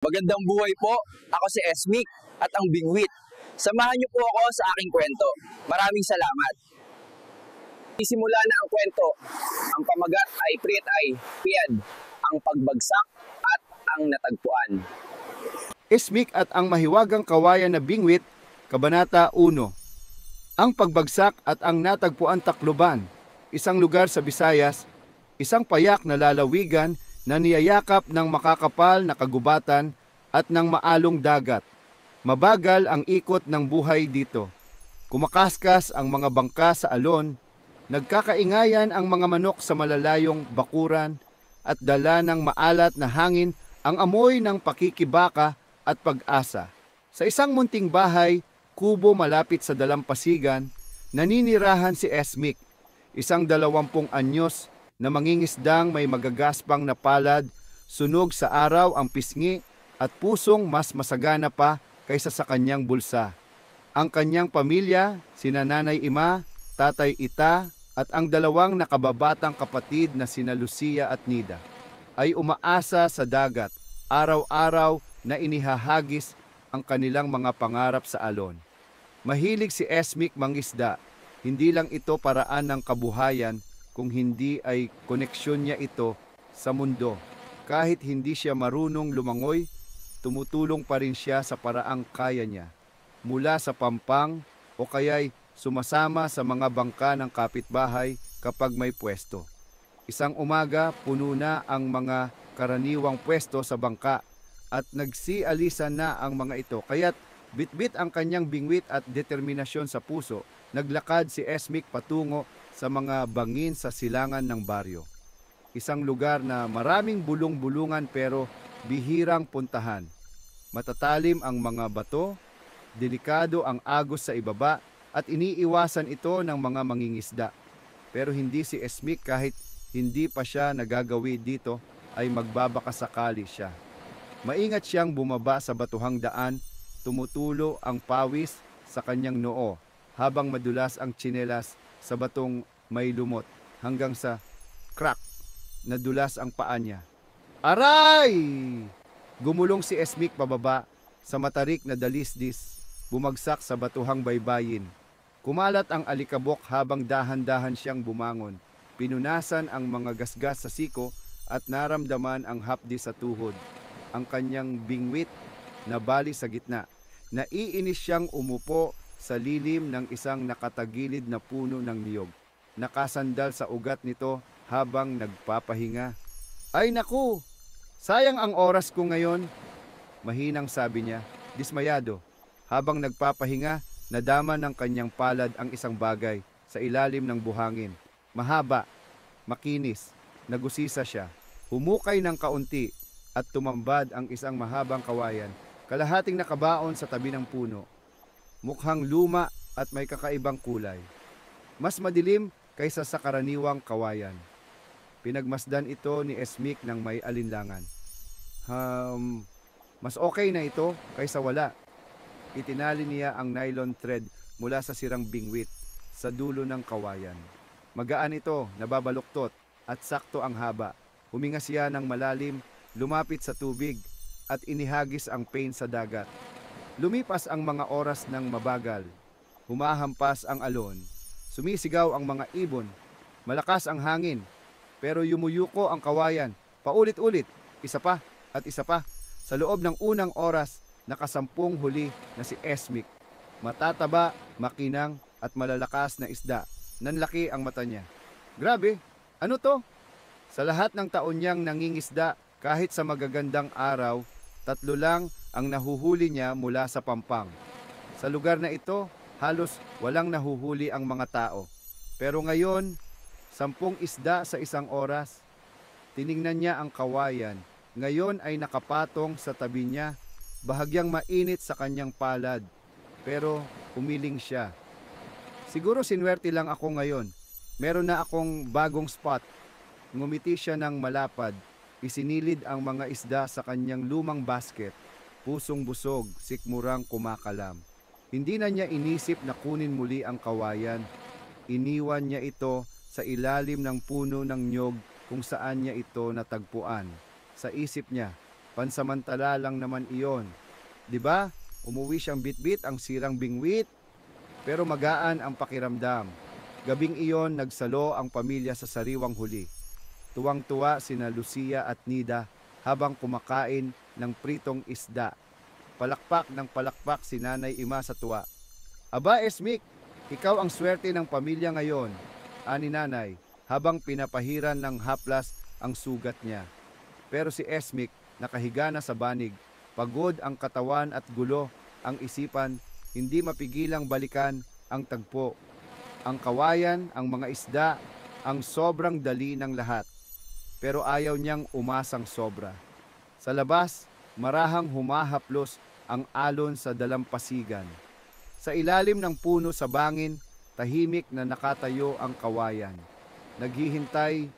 Magandang buhay po, ako si Esmic at ang Bingwit. Samahan niyo po ako sa aking kwento. Maraming salamat. Isimula na ang kwento. Ang pamagat ay Priet-ay Piad, ang pagbagsak at ang natagpuan. Esmic at ang mahiwagang kawayan na Bingwit, Kabanata 1. Ang pagbagsak at ang natagpuan Tacloban, isang lugar sa Visayas, isang payak na lalawigan na niyayakap ng makakapal na kagubatan at ng maalong dagat. Mabagal ang ikot ng buhay dito. Kumakaskas ang mga bangka sa alon, nagkakaingayan ang mga manok sa malalayong bakuran, at dala ng maalat na hangin ang amoy ng pakikibaka at pag-asa. Sa isang munting bahay, kubo malapit sa dalampasigan, naninirahan si Esmic, isang 20 anyos na mangingisdang may magagaspang na palad, sunog sa araw ang pisngi at pusong mas masagana pa kaysa sa kanyang bulsa. Ang kanyang pamilya, sina Nanay Ima, Tatay Ita, at ang 2 nakababatang kapatid na sina Lucia at Nida, ay umaasa sa dagat, araw-araw na inihahagis ang kanilang mga pangarap sa alon. Mahilig si Esmic mangisda, hindi lang ito paraan ng kabuhayan, kung hindi ay koneksyon niya ito sa mundo. Kahit hindi siya marunong lumangoy, tumutulong pa rin siya sa paraang kaya niya. Mula sa pampang o kaya'y sumasama sa mga bangka ng kapitbahay kapag may pwesto. Isang umaga, puno na ang mga karaniwang pwesto sa bangka at nagsialisan na ang mga ito. Kaya't bitbit ang kanyang bingwit at determinasyon sa puso, naglakad si Esmic patungo sa mga bangin sa silangan ng baryo. Isang lugar na maraming bulong-bulungan pero bihirang puntahan. Matatalim ang mga bato, delikado ang agos sa ibaba at iniiwasan ito ng mga mangingisda. Pero hindi si Esmic, kahit hindi pa siya nagagawi dito, ay magbabakasakali siya. Maingat siyang bumaba sa batuhang daan, tumutulo ang pawis sa kanyang noo habang madulas ang tsinelas sa batong may lumot hanggang sa crack, nadulas ang paa niya. Aray! Gumulong si Esmic pababa sa matarik na dalisdis, bumagsak sa batuhang baybayin. Kumalat ang alikabok habang dahan-dahan siyang bumangon. Pinunasan ang mga gasgas sa siko at naramdaman ang hapdi sa tuhod. Ang kanyang bingwit na bali sa gitna. Naiinis siyang umupo sa lilim ng isang nakatagilid na puno ng niyog. Nakasandal sa ugat nito habang nagpapahinga. Ay naku! Sayang ang oras ko ngayon, mahinang sabi niya, dismayado. Habang nagpapahinga, nadama ng kanyang palad ang isang bagay sa ilalim ng buhangin. Mahaba, makinis, nagusisa siya. Humukay ng kaunti at tumambad ang isang mahabang kawayan, kalahating nakabaon sa tabi ng puno. Mukhang luma at may kakaibang kulay. Mas madilim kaysa sa karaniwang kawayan. Pinagmasdan ito ni Esmic ng may alinlangan. Mas okay na ito kaysa wala. Itinali niya ang nylon thread mula sa sirang bingwit sa dulo ng kawayan. Magaan ito, nababaluktot at sakto ang haba. Huminga siya ng malalim, lumapit sa tubig at inihagis ang pain sa dagat. Lumipas ang mga oras ng mabagal. Humahampas ang alon. Sumisigaw ang mga ibon. Malakas ang hangin. Pero yumuyuko ang kawayan. Paulit-ulit. Isa pa at isa pa. Sa loob ng unang oras, nakasampung huli na si Esmic. Matataba, makinang at malalakas na isda. Nanlaki ang mata niya. Grabe, ano to? Sa lahat ng taon niyang nangingisda, kahit sa magagandang araw, 3 lang ang nahuhuli niya mula sa pampang. Sa lugar na ito, halos walang nahuhuli ang mga tao. Pero ngayon, 10 isda sa isang oras. Tiningnan niya ang kawayan. Ngayon ay nakapatong sa tabi niya, bahagyang mainit sa kanyang palad. Pero umiling siya. Siguro sinwerte lang ako ngayon. Meron na akong bagong spot. Ngumiti siya ng malapad. Isinilid ang mga isda sa kanyang lumang basket. Pusong busog, sikmurang kumakalam. Hindi na niya inisip na kunin muli ang kawayan. Iniwan niya ito sa ilalim ng puno ng nyog kung saan niya ito natagpuan. Sa isip niya, Pansamantala lang naman iyon. 'Di ba? Umuwi siyang bitbit ang sirang bingwit, pero magaan ang pakiramdam. Gabing iyon nagsalo ang pamilya sa sariwang huli. Tuwang-tuwa sina Lucia at Nida habang kumakain ng pritong isda. Palakpak ng palakpak si Nanay Ima sa tuwa. Aba Esmik, ikaw ang swerte ng pamilya ngayon, ani Nanay, habang pinapahiran ng haplas ang sugat niya. Pero si Esmik nakahiga na sa banig, pagod ang katawan at gulo ang isipan, hindi mapigilang balikan ang tagpo. Ang kawayan, ang mga isda, ang sobrang dali ng lahat. Pero ayaw niyang umasang sobra. Sa labas, marahang humahaplos ang alon sa dalampasigan. Sa ilalim ng puno sa bangin, tahimik na nakatayo ang kawayan. Naghihintay